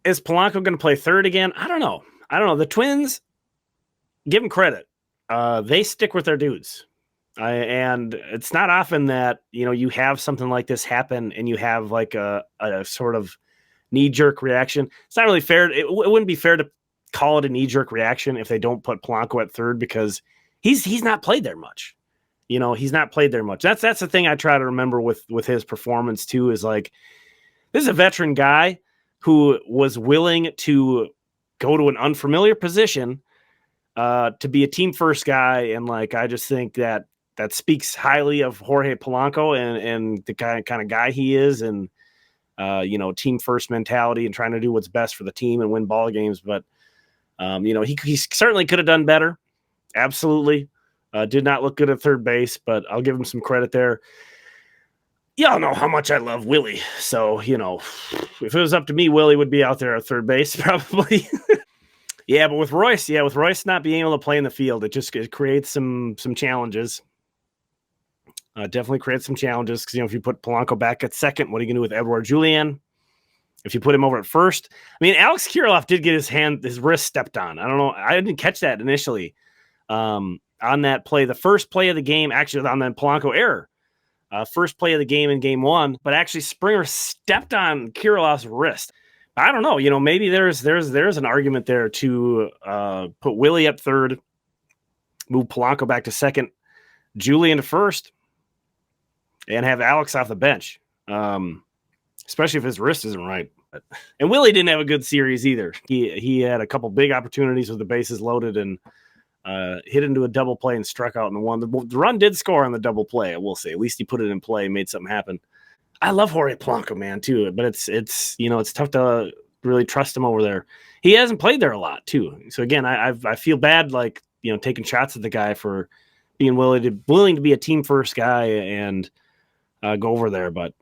Is Polanco going to play third again? I don't know. The Twins, give them credit. They stick with their dudes. And it's not often that, you have something like this happen and you have like a sort of knee-jerk reaction. It's not really fair. It wouldn't be fair to call it a knee-jerk reaction if they don't put Polanco at third, because he's not played there much. He's not played there much. That's the thing I try to remember with his performance too, is like, this is a veteran guy who was willing to go to an unfamiliar position to be a team first guy. And like, I just think that speaks highly of Jorge Polanco and the kind of guy he is, and team first mentality and trying to do what's best for the team and win ball games. But he certainly could have done better. Absolutely. Did not look good at third base, but I'll give him some credit there. Y'all know how much I love Willie. So, if it was up to me, Willie would be out there at third base probably. Yeah, but with Royce not being able to play in the field, it creates some challenges. Definitely creates some challenges because, if you put Polanco back at second, what are you going to do with Edouard Julien? If you put him over at first, I mean, Alex Kirilloff did get his wrist stepped on. I don't know. I didn't catch that initially on that play. The first play of the game, actually on that Polanco error, first play of the game in game one, but actually Springer stepped on Kirilloff's wrist. I don't know. Maybe there's an argument there to put Willie up third, move Polanco back to second, Julien to first, and have Alex off the bench, especially if his wrist isn't right. And Willie didn't have a good series either. He had a couple big opportunities with the bases loaded and hit into a double play and struck out in the one. The run did score on the double play, I will say. At least he put it in play, made something happen. I love Jorge Polanco, man, too, but it's tough to really trust him over there. He hasn't played there a lot, too. So again, I feel bad, like, taking shots at the guy for being willing to be a team first guy and go over there. But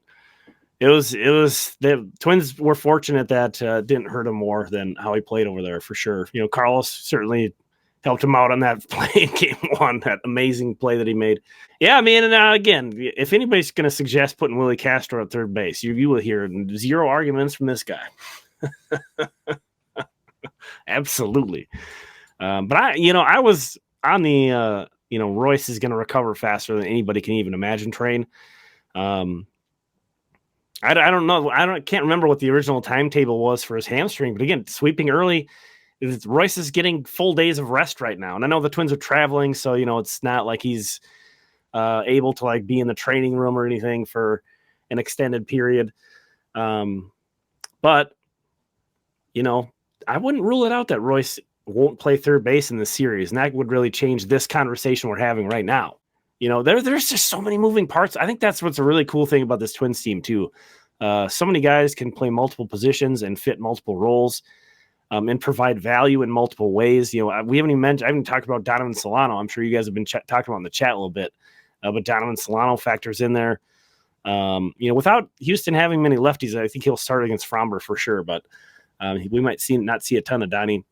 it was the Twins were fortunate that didn't hurt him more than how he played over there, for sure. Carlos certainly helped him out on that play in game one, that amazing play that he made. Yeah, I mean, and again, if anybody's going to suggest putting Willie Castro at third base, you will hear zero arguments from this guy. Absolutely. But I was on the, Royce is going to recover faster than anybody can even imagine train. I don't know. Can't remember what the original timetable was for his hamstring, but again, sweeping early, Royce is getting full days of rest right now. And I know the Twins are traveling, so, it's not like he's able to like be in the training room or anything for an extended period. But, I wouldn't rule it out that Royce won't play third base in this series. And that would really change this conversation we're having right now. There's just so many moving parts. I think that's what's a really cool thing about this Twins team too. So many guys can play multiple positions and fit multiple roles. And provide value in multiple ways. We haven't even mentioned, I haven't talked about Donovan Solano. I'm sure you guys have been talking about in the chat a little bit, but Donovan Solano factors in there. Without Houston having many lefties, I think he'll start against Fromber for sure, but we might not see a ton of Donnie.